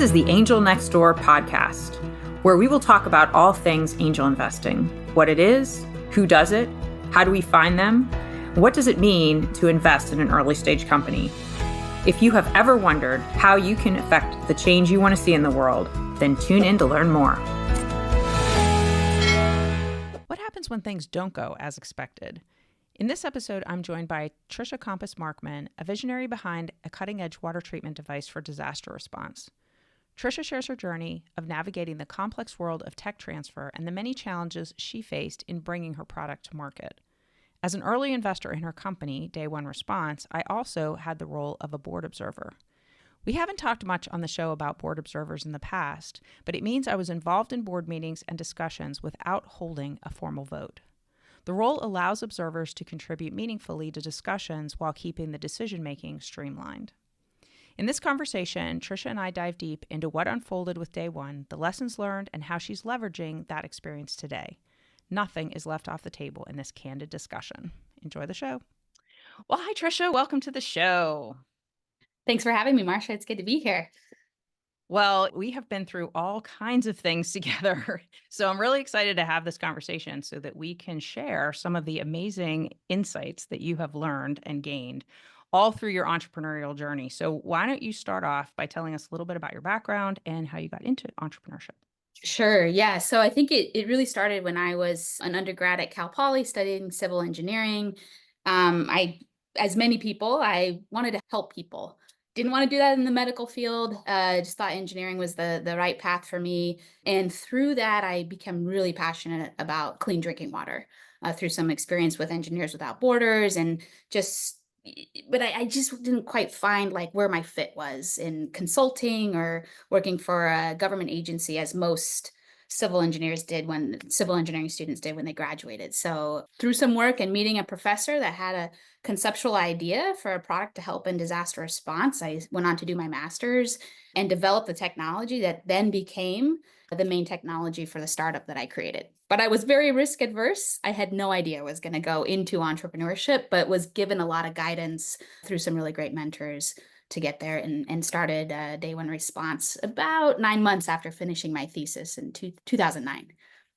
is the Angel Next Door podcast, where we will talk about all things angel investing, what it is, who does it, how do we find them, what does it mean to invest in an early stage company. If you have ever wondered how you can affect the change you want to see in the world, then tune in to learn more. What happens when things don't go as expected? In this episode, I'm joined by Tricia Compas-Markman, a visionary behind a cutting-edge water treatment device for disaster response. Tricia shares her journey of navigating the complex world of tech transfer and the many challenges she faced in bringing her product to market. As an early investor in her company, DayOne Response, I also had the role of a board observer. We haven't talked much on the show about board observers in the past, but it means I was involved in board meetings and discussions without holding a formal vote. The role allows observers to contribute meaningfully to discussions while keeping the decision-making streamlined. In this conversation, Tricia and I dive deep into what unfolded with DayOne, the lessons learned, and how she's leveraging that experience today. Nothing is left off the table in this candid discussion. Enjoy the show. Well, hi, Tricia. Welcome to the show. Thanks for having me, Marcia. It's good to be here. Well, we have been through all kinds of things together. So I'm really excited to have this conversation so that we can share some of the amazing insights that you have learned and gained all through your entrepreneurial journey. So why don't you start off by telling us a little bit about your background and how you got into entrepreneurship? Sure. Yeah. So I think it really started when I was an undergrad at Cal Poly studying civil engineering. As many people, I wanted to help people. Didn't want to do that in the medical field. Just thought engineering was the right path for me. And through that, I became really passionate about clean drinking water through some experience with Engineers Without Borders and but I just didn't quite find like where my fit was in consulting or working for a government agency, as most civil engineering students did when they graduated. So through some work and meeting a professor that had a conceptual idea for a product to help in disaster response, I went on to do my master's and developed the technology that then became the main technology for the startup that I created. But I was very risk adverse. I had no idea I was going to go into entrepreneurship, but was given a lot of guidance through some really great mentors to get there, and started DayOne Response about 9 months after finishing my thesis in 2009.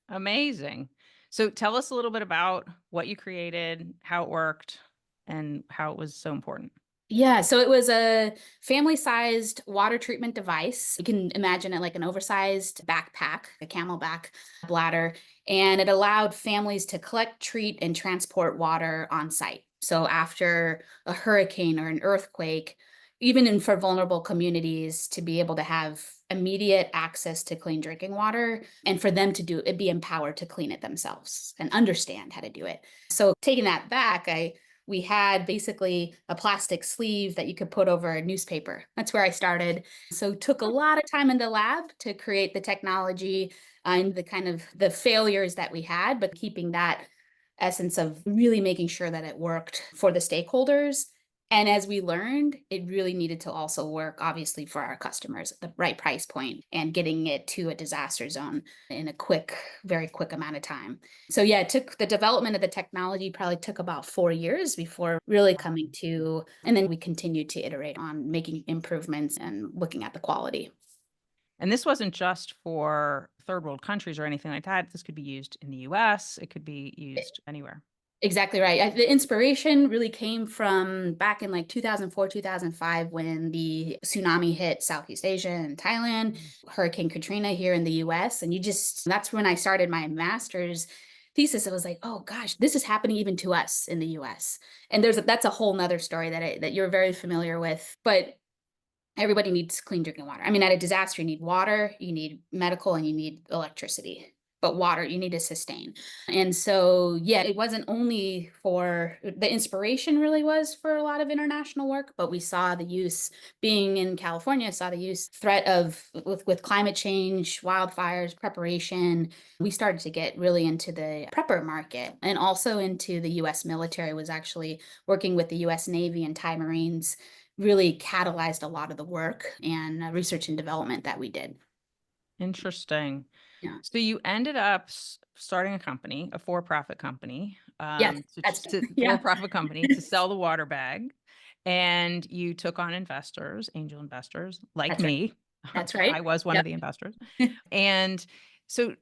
Amazing. So tell us a little bit about what you created, how it worked, and how it was so important. Yeah, so it was a family-sized water treatment device. You can imagine it like an oversized backpack, a camelback bladder, and it allowed families to collect, treat, and transport water on site. So after a hurricane or an earthquake, even for vulnerable communities, to be able to have immediate access to clean drinking water and for them to be empowered to clean it themselves and understand how to do it. So taking that back, we had basically a plastic sleeve that you could put over a newspaper. That's where I started. So took a lot of time in the lab to create the technology and the failures that we had, but keeping that essence of really making sure that it worked for the stakeholders. And as we learned, it really needed to also work, obviously, for our customers at the right price point and getting it to a disaster zone in a very quick amount of time. So yeah, the development of the technology probably took about 4 years before really coming to, and then we continued to iterate on making improvements and looking at the quality. And this wasn't just for third world countries or anything like that. This could be used in the US. It could be used anywhere. Exactly right. The inspiration really came from back in like 2004, 2005, when the tsunami hit Southeast Asia and Thailand, Hurricane Katrina here in the US. And that's when I started my master's thesis. It was like, oh gosh, this is happening even to us in the US. And that's a whole nother story that you're very familiar with. But everybody needs clean drinking water. I mean, at a disaster, you need water, you need medical, and you need electricity. But water, you need to sustain. And so, yeah, it wasn't only for the inspiration, really was for a lot of international work, but we saw the use being in California, saw the use threat of with climate change, wildfires, preparation. We started to get really into the prepper market and also into the US military. Was actually working with the US Navy and Thai Marines, really catalyzed a lot of the work and research and development that we did. Interesting. Yeah. So you ended up starting a company, a for-profit company, Yes, for-profit company to sell the water bag, and you took on investors, angel investors like That's right. me, That's right. I was one Yeah. of the investors. And so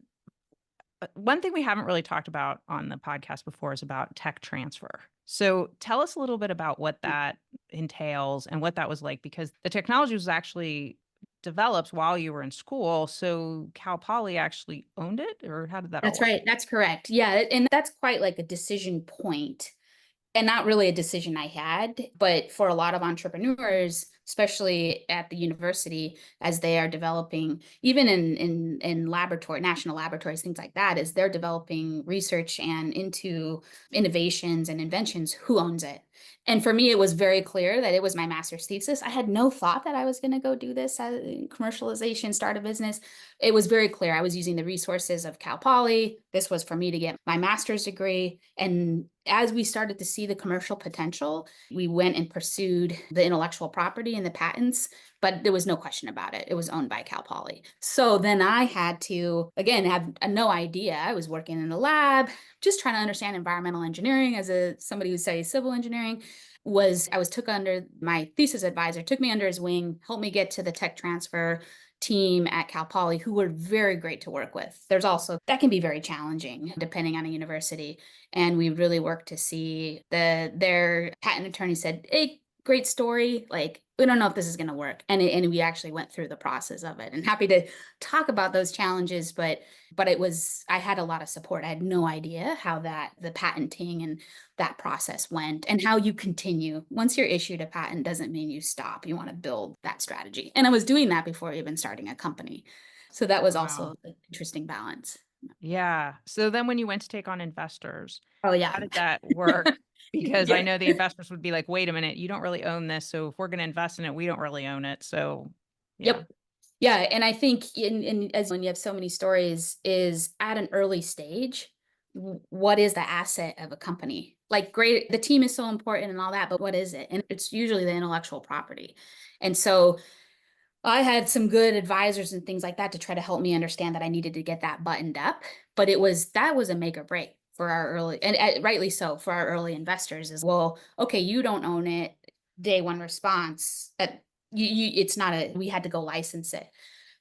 one thing we haven't really talked about on the podcast before is about tech transfer. So tell us a little bit about what that entails and what that was like, because the technology was actually developed while you were in school. So Cal Poly actually owned it, or how did that all That's work? right. That's correct. Yeah, and that's quite like a decision point, and not really a decision I had, but for a lot of entrepreneurs, especially at the university, as they are developing, even in laboratory, national laboratories, things like that, as they're developing research and into innovations and inventions, who owns it? And for me, it was very clear that it was my master's thesis. I had no thought that I was going to go do this as commercialization, start a business. It was very clear. I was using the resources of Cal Poly. This was for me to get my master's degree. And as we started to see the commercial potential, we went and pursued the intellectual property and the patents, but there was no question about it. It was owned by Cal Poly. So then I had to, again, have no idea. I was working in the lab, just trying to understand environmental engineering as somebody who studies civil engineering. I was took under my thesis advisor, took me under his wing, helped me get to the tech transfer team at Cal Poly, who were very great to work with. There's also that can be very challenging depending on a university. And we really worked to see their patent attorney said, "Hey, great story. Like, we don't know if this is going to work." And we actually went through the process of it. And happy to talk about those challenges, but it was, I had a lot of support. I had no idea how the patenting and that process went, and how you continue. Once you're issued a patent doesn't mean you stop. You want to build that strategy. And I was doing that before even starting a company. So that was Wow. also an interesting balance. Yeah. So then when you went to take on investors, Oh yeah. how did that work? Because I Yeah. know the investors would be like, wait a minute, you don't really own this. So if we're going to invest in it, we don't really own it. So yeah. Yep. Yeah, and I think in as when you have so many stories is at an early stage, what is the asset of a company? Like, great, the team is so important and all that, but what is it? And it's usually the intellectual property. And so I had some good advisors and things like that to try to help me understand that I needed to get that buttoned up. But that was a make or break for our early, and rightly so, for our early investors as well. Okay, you don't own it. DayOne Response. It's not a. We had to go license it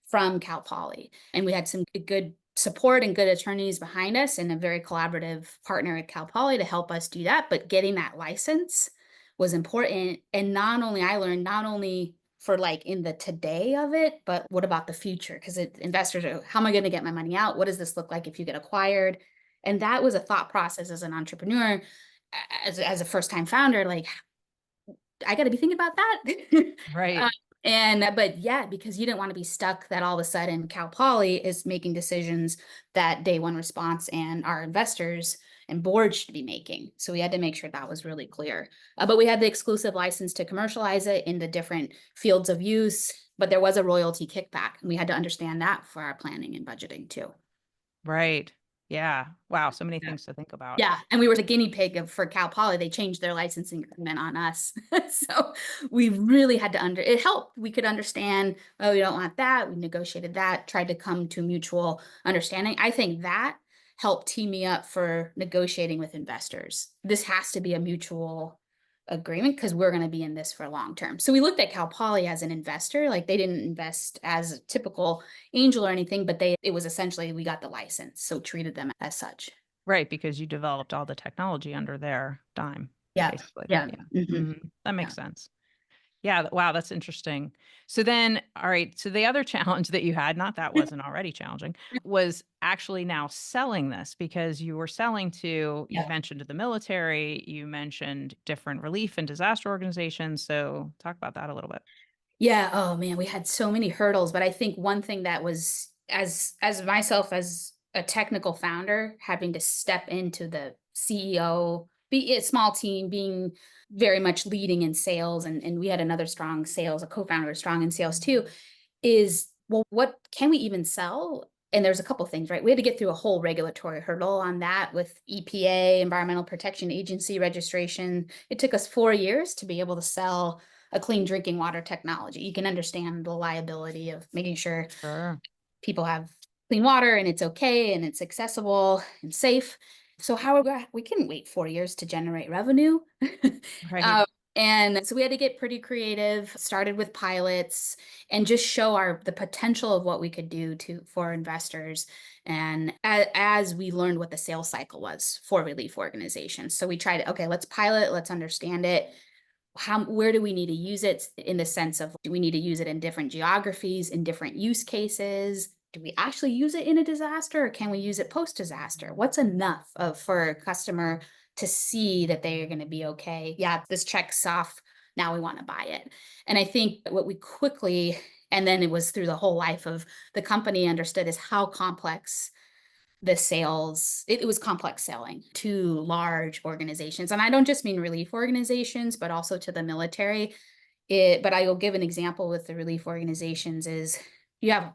from Cal Poly, and we had some good support and good attorneys behind us, and a very collaborative partner at Cal Poly to help us do that. But getting that license was important, and not only I learned not only for like in the today of it, but what about the future? Because investors are, how am I going to get my money out? What does this look like if you get acquired? And that was a thought process as an entrepreneur, as a first time founder. Like, I got to be thinking about that. Right. But yeah, because you didn't want to be stuck that all of a sudden Cal Poly is making decisions that DayOne Response and our investors and board should be making. So we had to make sure that was really clear. But we had the exclusive license to commercialize it in the different fields of use, but there was a royalty kickback. And we had to understand that for our planning and budgeting too. Right. Yeah. Wow. So many things to think about. Yeah, and we were the guinea pig for Cal Poly. They changed their licensing agreement on us. So we really had to it helped. We could understand, oh, we don't want that. We negotiated that, tried to come to mutual understanding. I think that helped tee me up for negotiating with investors. This has to be a mutual agreement because we're going to be in this for long term. So we looked at Cal Poly as an investor. Like, they didn't invest as a typical angel or anything, but it was essentially, we got the license, so treated them as such. Right. Because you developed all the technology under their dime, Yeah, basically. yeah, Yeah. mhm, That yeah. makes sense. Yeah. Wow. That's interesting. So then, all right. So the other challenge that you had, not that wasn't already challenging, was actually now selling this, because you were selling to, you Yeah. mentioned the military, you mentioned different relief and disaster organizations. So talk about that a little bit. Yeah, oh man, we had so many hurdles, but I think one thing that was, as myself as a technical founder, having to step into the CEO, be a small team, being very much leading in sales, and we had another strong sales, a co-founder strong in sales too, is, well, what can we even sell? And there's a couple things, right? We had to get through a whole regulatory hurdle on that with EPA, Environmental Protection Agency registration. It took us 4 years to be able to sell a clean drinking water technology. You can understand the liability of making sure Sure. people have clean water and it's okay and it's accessible and safe. So how we couldn't wait 4 years to generate revenue. Right. And so we had to get pretty creative, started with pilots and just show the potential of what we could do for investors. And as we learned what the sales cycle was for relief organizations. So we tried, okay, let's pilot, let's understand it. Where do we need to use it in the sense of, do we need to use it in different geographies, in different use cases? Do we actually use it in a disaster, or can we use it post disaster? What's enough for a customer to see that they are going to be okay? Yeah, this checks off. Now we want to buy it. And I think what we quickly, and then it was through the whole life of the company, understood is how complex the sales it was complex selling to large organizations. And I don't just mean relief organizations, but also to the military. But I will give an example with the relief organizations is, you have,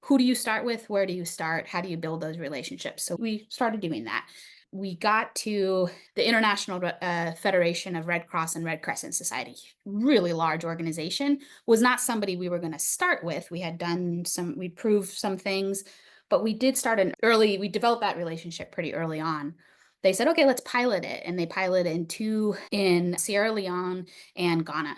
who do you start with? Where do you start? How do you build those relationships? So we started doing that. We got to the International Federation of Red Cross and Red Crescent Society, really large organization, was not somebody we were going to start with. We had we proved some things, but we we developed that relationship pretty early on. They said, okay, let's pilot it. And they piloted in Sierra Leone and Ghana.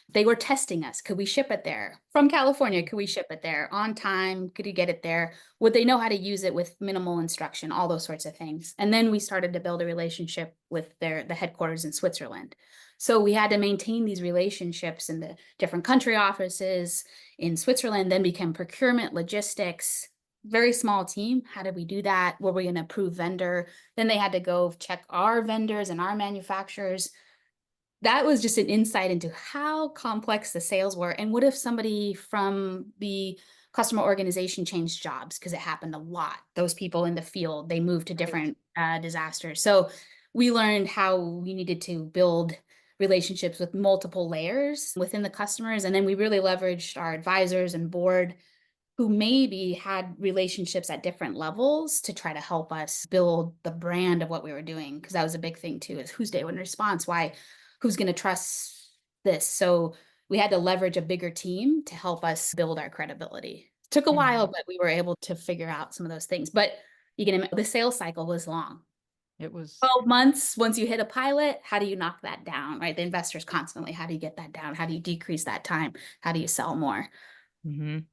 They were testing us. Could we ship it there? From California, could we ship it there on time? Could you get it there? Would they know how to use it with minimal instruction? All those sorts of things. And then we started to build a relationship with the headquarters in Switzerland. So we had to maintain these relationships in the different country offices in Switzerland, then became procurement, logistics, very small team. How did we do that? Were we an approved vendor? Then they had to go check our vendors and our manufacturers. That was just an insight into how complex the sales were. And what if somebody from the customer organization changed jobs? Because it happened a lot. Those people in the field, they moved to Right. different disasters. So we learned how we needed to build relationships with multiple layers within the customers. And then we really leveraged our advisors and board who maybe had relationships at different levels to try to help us build the brand of what we were doing. Because that was a big thing too, is who's DayOne Response? Why, who's going to trust this? So we had to leverage a bigger team to help us build our credibility. Took a while, Mhm. but we were able to figure out some of those things. But the sales cycle was long. It was. 12 months, once you hit a pilot, how do you knock that down, right? The investors constantly, how do you get that down? How do you decrease that time? How do you sell more? Mhm.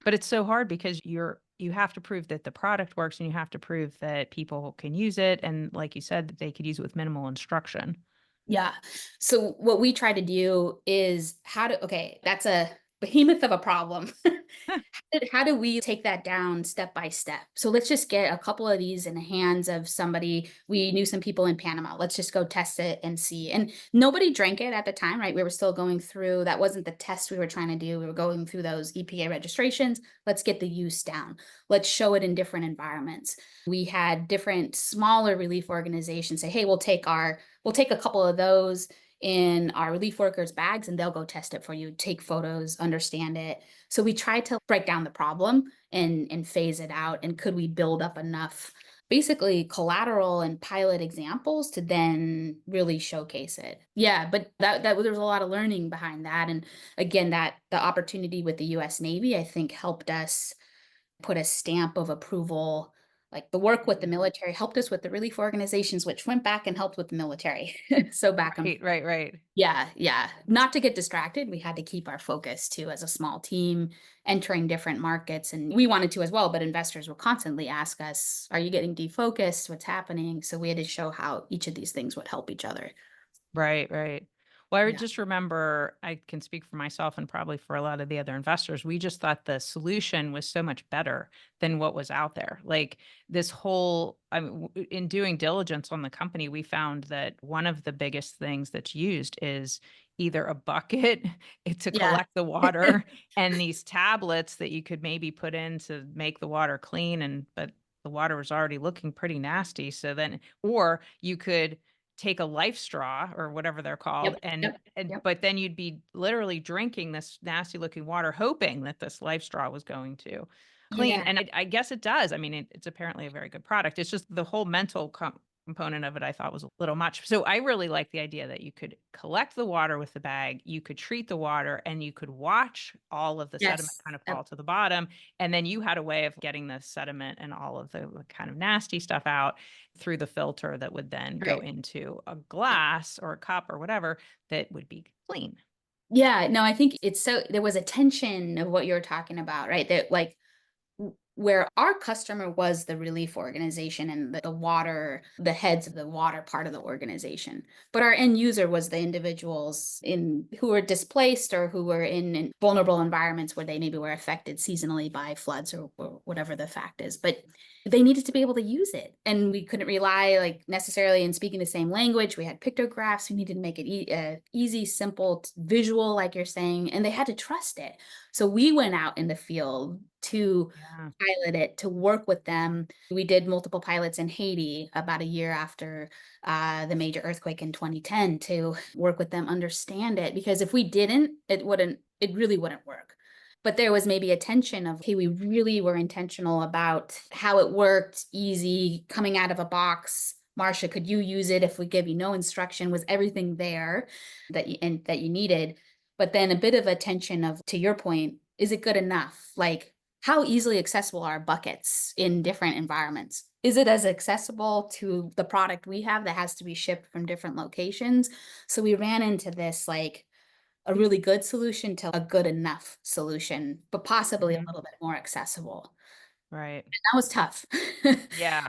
But it's so hard because you have to prove that the product works and you have to prove that people can use it, and like you said, that they could use it with minimal instruction. Yeah. So what we try to do is okay, that's a behemoth of a problem. How do we take that down step by step? So let's just get a couple of these in the hands of somebody. We knew some people in Panama. Let's just go test it and see. And nobody drank it at the time, right? We were still going through, that wasn't the test we were trying to do. We were going through those EPA registrations. Let's get the use down. Let's show it in different environments. We had different smaller relief organizations say, hey, we'll take a couple of those in our relief workers' bags and they'll go test it for you, take photos, understand it. So we tried to break down the problem and phase it out. And could we build up enough basically collateral and pilot examples to then really showcase it? Yeah, but that there's a lot of learning behind that. And again, that the opportunity with the US Navy, I think helped us put a stamp of approval. Like the work with the Mhm. military helped us with the relief organizations, which went back and helped with the military. So back and Right, right, right. yeah, yeah. Not to get distracted, we had to keep our focus too as a small team entering different markets. And we wanted to as well, but investors will constantly ask us, are you getting defocused? What's happening? So we had to show how each of these things would help each other. Right, right. Well, I would Yeah. just remember, I can speak for myself and probably for a lot of the other investors, we just thought the solution was so much better than what was out there. Like this whole, I mean, in doing diligence on the company, we found that one of the biggest things that's used is either a bucket to Yeah. collect the water and these tablets that you could maybe put in to make the water clean, and but the water was already looking pretty nasty. So then, or you could take a life straw or whatever they're called, Yep. and Yep. and Yep. but then you'd be literally drinking this nasty looking water hoping that this life straw was going to clean, Yeah. and I guess it does. I mean, it's apparently a very good product. It's just the whole mental component of it I thought was a little much. So I really like the idea that you could collect the water with the bag, you could treat the water, and you could watch all of the sediment Yes. kind of fall to the bottom. And then you had a way of getting the sediment and all of the kind of nasty stuff out through the filter that would then go Right. into a glass or a cup or whatever that would be clean. Yeah, no, I think it's so there was a tension of what you were talking about, right? That like where our customer was the relief organization and the water, the heads of the water part of the organization. But our end user was the individuals in who were displaced or who were in vulnerable environments where they maybe were affected seasonally by floods or whatever the fact is. But they needed to be able to use it. And we couldn't rely like necessarily in speaking the same language. We had pictographs. We needed to make it easy, simple, visual, like you're saying, and they had to trust it. So we went out in the field to Yeah. pilot it, to work with them. We did multiple pilots in Haiti about a year after the major earthquake in 2010 to work with them, understand it. Because if we didn't, it really wouldn't work. But there was maybe a tension of, hey, we really were intentional about how it worked, easy, coming out of a box. Marcia, could you use it if we give you no instruction? Was everything there that you needed? But then a bit of a tension of, to your point, is it good enough? Like, how easily accessible are buckets in different environments? Is it as accessible to the product we have that has to be shipped from different locations? So we ran into this like a really good solution to a good enough solution, but possibly a Mhm. little bit more accessible. Right. That was tough. Yeah.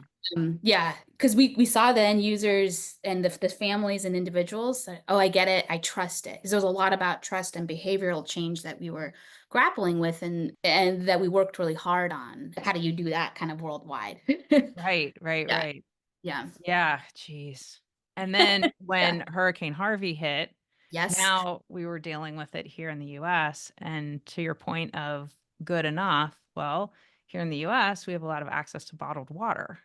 Yeah, because we saw the end users and the families and individuals that, oh, I get it, I trust it. 'Cause there was a lot about trust and behavioral change that we were grappling with and that we worked really hard on. How do you do that kind of worldwide? Right. Right. Yeah, Right. yeah, Yeah, jeez. And then yeah. when Hurricane Harvey hit, Yes, now we were dealing with it here in the US. And to your point of good enough, well, here in the US, we have a lot of access to bottled water.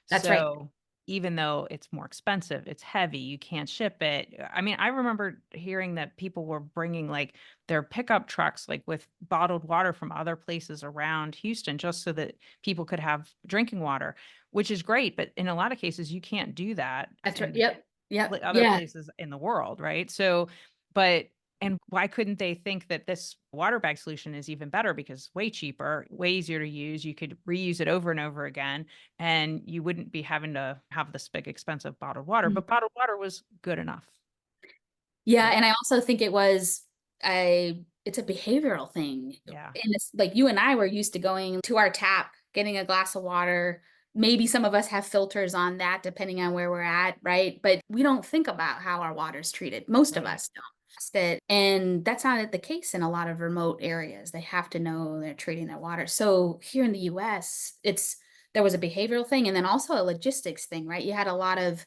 that's right. So even though it's more expensive, it's heavy, you can't ship it. I mean, I remember hearing that people were bringing like their pickup trucks, like with bottled water from other places around Houston, just so that people could have drinking water, which is great. But in a lot of cases, you can't do that That's right. in Yep, yep, other yeah. places in the world, right? So, but and why couldn't they think that this water bag solution is even better because way cheaper, way easier to use. You could reuse it over and over again, and you wouldn't be having to have this big expensive bottled water. Mm. But bottled water was good enough, Yeah, right? and I also think it was it's a behavioral thing. Yeah, And it's like you and I were used to going to our tap, getting a glass of water. Maybe some of us have filters on that depending on where we're at, right? But we don't think about how our water's treated. Most of right. us don't. And that's not the case in a lot of remote areas. They have to know they're treating their water. So here in the US, there was a behavioral thing and then also a logistics thing, right? You had a lot of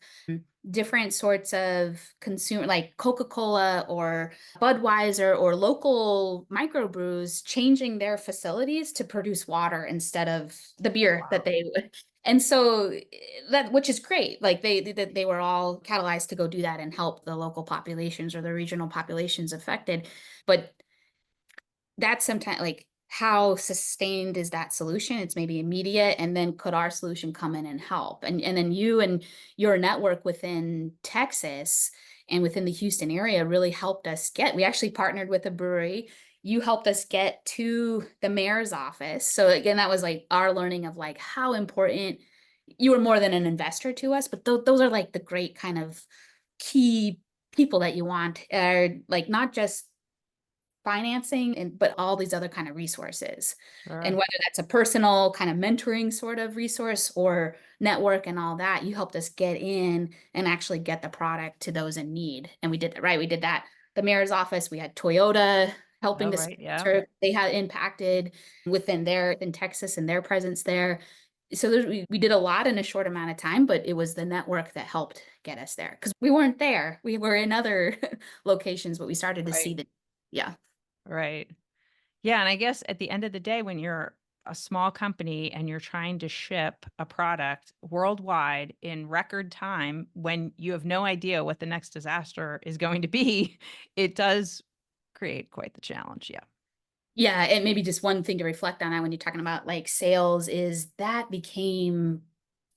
different sorts of consumer like Coca-Cola or Budweiser or local microbrews changing their facilities to produce water instead of the beer that Wow. they would. And so that which is great. Like they were all catalyzed to go do that and help the local populations or the regional populations affected. But that's sometimes like how sustained is that solution? It's maybe immediate, and then could our solution come in and help? And then you and your network within Texas and within the Houston area really helped us get. We actually partnered with a brewery. You helped us get to the mayor's office. So again, that was like our learning of like how important you were more than an investor to us, but those are like the great kind of key people that you want are like not just financing and but all these other kind of resources. And Sure. whether that's a personal kind of mentoring sort of resource or network and all that, you helped us get in and actually get the product to those in need. And we did that, right? We did that. The mayor's office, we had Toyota helping Oh, to right. Yeah. sponsor. They had impacted within their in Texas and their presence there. So we did a lot in a short amount of time, but it was the network that helped get us there because we weren't there. We were in other locations, but we started to see Right. the, yeah. Right. Yeah, and I guess at the end of the day, when you're a small company and you're trying to ship a product worldwide in record time when you have no idea what the next disaster is going to be, it does create quite the challenge. Yeah. Yeah, and maybe just one thing to reflect on that when you're talking about like sales is that became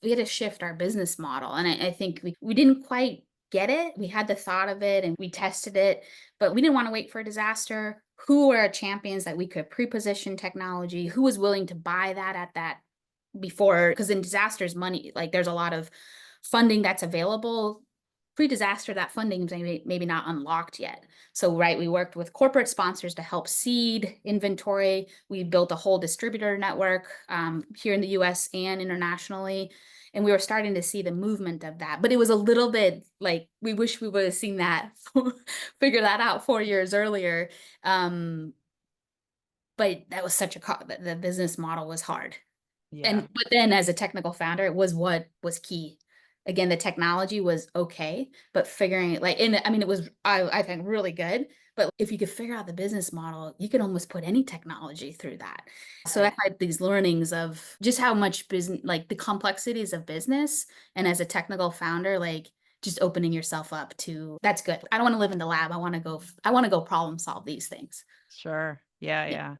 we had to shift our business model. And I think we didn't quite get it. We had the thought of it and we tested it, but we didn't want to wait for a disaster. Who were our champions that we could pre-position technology? Who was willing to buy that at that before? Because in disasters, money, like there's a lot of funding that's available. Pre-disaster, that funding is maybe not unlocked yet. So, right, we worked with corporate sponsors to help seed inventory. We built a whole distributor network here in the US and internationally. And we were starting to see the movement of that. But it was a little bit like we wish we would have seen that, figure that out 4 years earlier. But that was such the business model was hard. Yeah. But then as a technical founder, it was what was key. Again, the technology was okay, but figuring it and I mean, it was, I think really good, but if you could figure out the business model, you could almost put any technology through that. So I Right. had these learnings of just how much business, like the complexities of business. And as a technical founder, like just opening yourself up to, that's good. I don't want to live in the lab. I want to go problem solve these things. Sure. Yeah. Yeah. Yeah.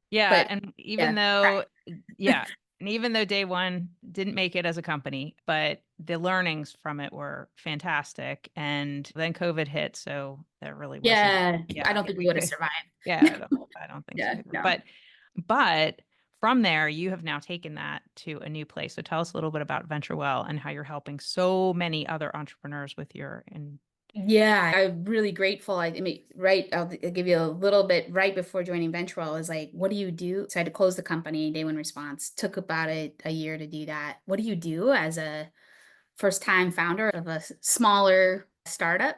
Yeah. But And even yeah. though, yeah. And even though DayOne didn't make it as a company, but the learnings from it were fantastic. And then COVID hit. So there really wasn't, Yeah. I yeah. don't think we would have survived. Yeah. I don't think so Yeah. either. No. But from there, you have now taken that to a new place. So tell us a little bit about VentureWell and how you're helping so many other entrepreneurs with your and Yeah, I'm really grateful. I mean, right, I'll give you a little bit right before joining Venturewell is like, what do you do? So I had to close the company, DayOne Response. Took about a year to do that. What do you do as a first time founder of a smaller startup?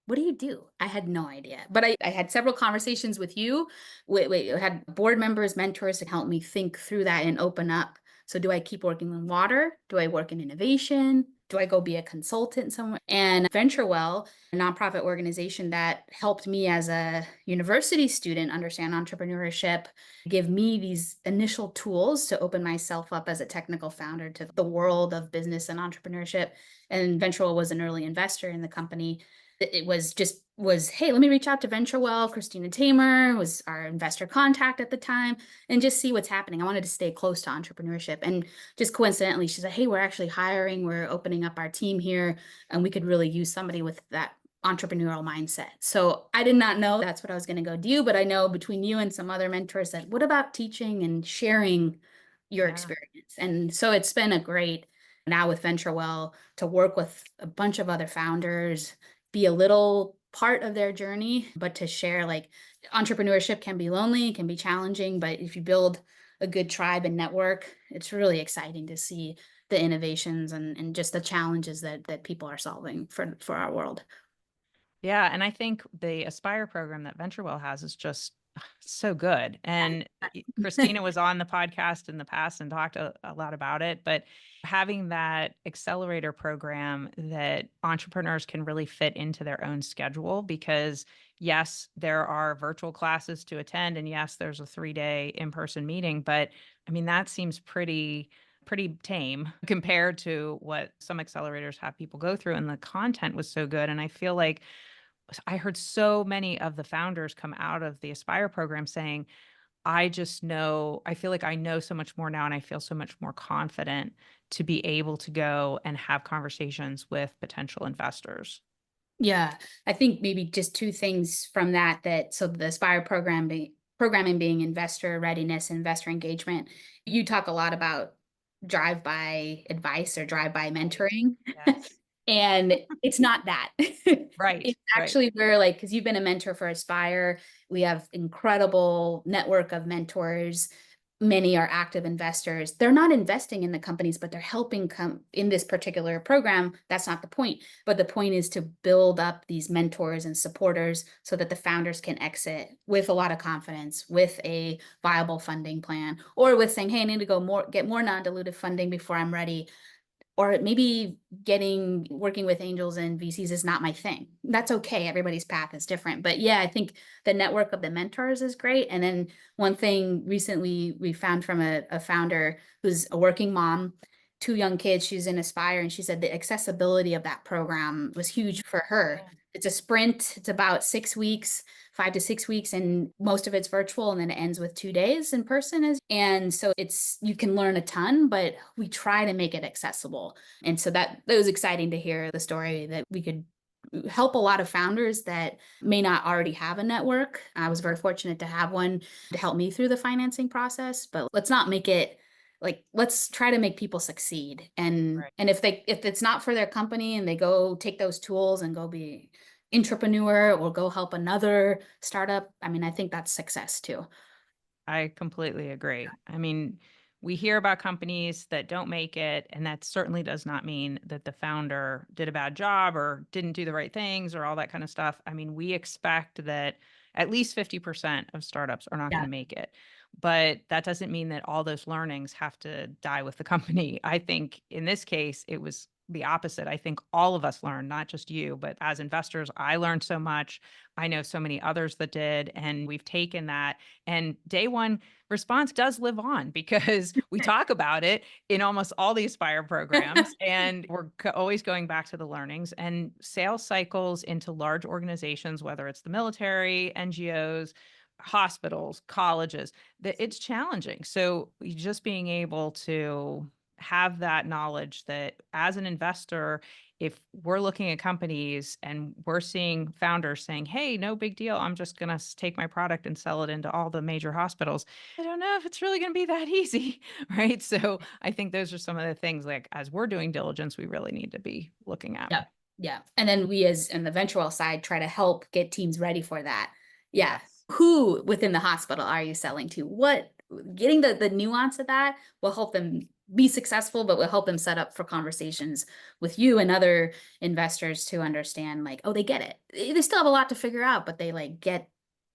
What do you do? I had no idea. But I had several conversations with you. I had board members, mentors to help me think through that and open up. So do I keep working in water? Do I work in innovation? Do I go be a consultant somewhere? And VentureWell, a nonprofit organization that helped me as a university student understand entrepreneurship, give me these initial tools to open myself up as a technical founder to the world of business and entrepreneurship. And VentureWell was an early investor in the company. It was, hey, let me reach out to VentureWell. Christina Tamer was our investor contact at the time and just see what's happening. I wanted to stay close to entrepreneurship. And just coincidentally, she said, hey, we're actually hiring, we're opening up our team here, and we could really use somebody with that entrepreneurial mindset. So I did not know that's what I was going to go do, but I know between you and some other mentors that what about teaching and sharing your yeah. experience? And so it's been a great now with VentureWell to work with a bunch of other founders, be a little part of their journey, but to share like entrepreneurship can be lonely, can be challenging, but if you build a good tribe and network, it's really exciting to see the innovations and just the challenges that people are solving for our world. Yeah, and I think the Aspire program that VentureWell has is just so good. And Christina was on the podcast in the past and talked a lot about it, but having that accelerator program that entrepreneurs can really fit into their own schedule because yes, there are virtual classes to attend and yes, there's a 3-day in-person meeting, but I mean that seems pretty tame compared to what some accelerators have people go through and the content was so good and I feel like I heard so many of the founders come out of the Aspire program saying, I feel like I know so much more now and I feel so much more confident to be able to go and have conversations with potential investors. Yeah, I think maybe just two things from so the Aspire programming being investor readiness, investor engagement. You talk a lot about drive-by advice or drive-by mentoring. Yes. And it's not that. Right. It's Right. actually where like, because you've been a mentor for Aspire, we have incredible network of mentors. Many are active investors. They're not investing in the companies, but they're helping come in this particular program. That's not the point. But the point is to build up these mentors and supporters so that the founders can exit with a lot of confidence, with a viable funding plan, or with saying, hey, I need to get more non-dilutive funding before I'm ready. Or maybe working with angels and VCs is not my thing. That's okay. Everybody's path is different. But yeah, I think the network of the mentors is great. And then one thing recently we found from a founder who's a working mom, 2 young kids, she's in Aspire, and she said the accessibility of that program was huge for her. It's a sprint. It's about 6 weeks, 5 to 6 weeks, and most of it's virtual, and then it ends with 2 days in person. And so you can learn a ton, but we try to make it accessible. And so that was exciting to hear the story that we could help a lot of founders that may not already have a network. I was very fortunate to have one to help me through the financing process, but let's not make it like, let's try to make people succeed. And Right. and if it's not for their company and they go take those tools and go be entrepreneur or go help another startup, I mean, I think that's success too. I completely agree. I mean, we hear about companies that don't make it, and that certainly does not mean that the founder did a bad job or didn't do the right things or all that kind of stuff. I mean, we expect that at least 50% of startups are not going Yeah. to make it. But that doesn't mean that all those learnings have to die with the company. I think in this case, it was the opposite. I think all of us learned, not just you, but as investors, I learned so much. I know so many others that did, and we've taken that. And DayOne Response does live on because we talk about it in almost all the Aspire programs, and we're always going back to the learnings and sales cycles into large organizations, whether it's the military, NGOs, hospitals, colleges, that it's challenging. So just being able to have that knowledge that as an investor, if we're looking at companies and we're seeing founders saying, hey, no big deal, I'm just going to take my product and sell it into all the major hospitals, I don't know if it's really going to be that easy. Right. So I think those are some of the things, like as we're doing diligence, we really need to be looking at. Yeah. Yeah. And then we, as in the venture side, try to help get teams ready for that. Yeah. Yes. Who within the hospital are you selling to? What, getting the nuance of that will help them be successful, but will help them set up for conversations with you and other investors to understand, like, oh, they get it. They still have a lot to figure out, but they like get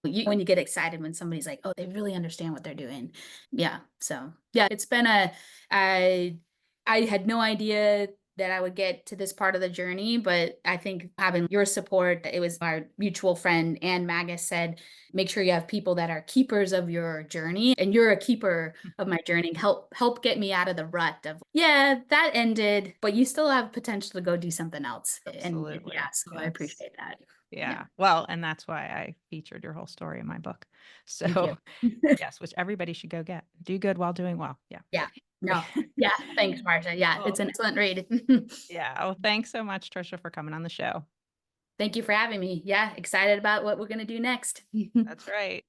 you when you get excited when somebody's like, oh, they really understand what they're doing. Yeah. So yeah, it's been I had no idea that I would get to this part of the journey, but I think having your support, it was our mutual friend, Ann Magus, said, make sure you have people that are keepers of your journey, and you're a keeper of my journey. Help get me out of the rut of, yeah, that ended, but you still have potential to go do something else. And Absolutely. yeah, so I Yes. appreciate that. Yeah. Well, and that's why I featured your whole story in my book. Thank So, you. yes, which everybody should go get. Do good while doing well. Yeah. Yeah. No. Yeah. Thanks, Marcia. Yeah, Oh, it's an excellent read. yeah. Well, thanks so much, Tricia, for coming on the show. Thank you for having me. Yeah, excited about what we're going to do next. That's right.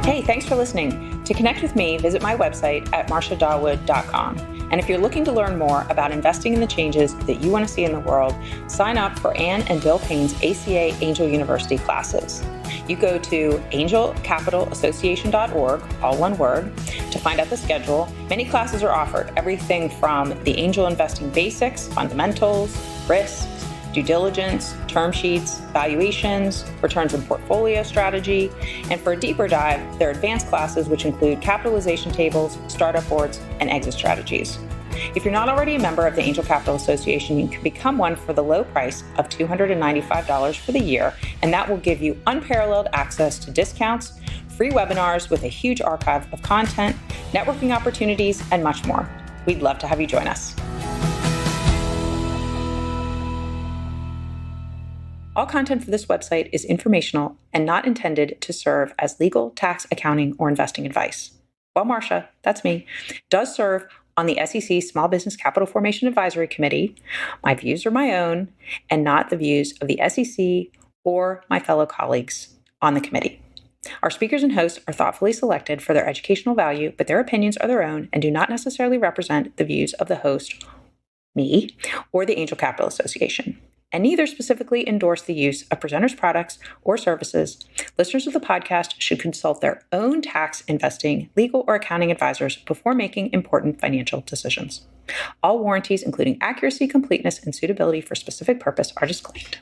Hey, thanks for listening. To connect with me, visit my website at marciadawood.com. And if you're looking to learn more about investing in the changes that you want to see in the world, sign up for Ann and Bill Payne's ACA Angel University classes. You go to angelcapitalassociation.org, all one word, to find out the schedule. Many classes are offered, everything from the angel investing basics, fundamentals, risks, due diligence, term sheets, valuations, returns and portfolio strategy, and for a deeper dive, there are advanced classes which include capitalization tables, startup boards, and exit strategies. If you're not already a member of the Angel Capital Association, you can become one for the low price of $295 for the year, and that will give you unparalleled access to discounts, free webinars with a huge archive of content, networking opportunities, and much more. We'd love to have you join us. All content for this website is informational and not intended to serve as legal, tax, accounting, or investing advice. While Marcia, that's me, does serve on the SEC Small Business Capital Formation Advisory Committee, my views are my own and not the views of the SEC or my fellow colleagues on the committee. Our speakers and hosts are thoughtfully selected for their educational value, but their opinions are their own and do not necessarily represent the views of the host, me, or the Angel Capital Association, and neither specifically endorse the use of presenters' products or services. Listeners of the podcast should consult their own tax, investing, legal, or accounting advisors before making important financial decisions. All warranties, including accuracy, completeness, and suitability for specific purpose, are disclaimed.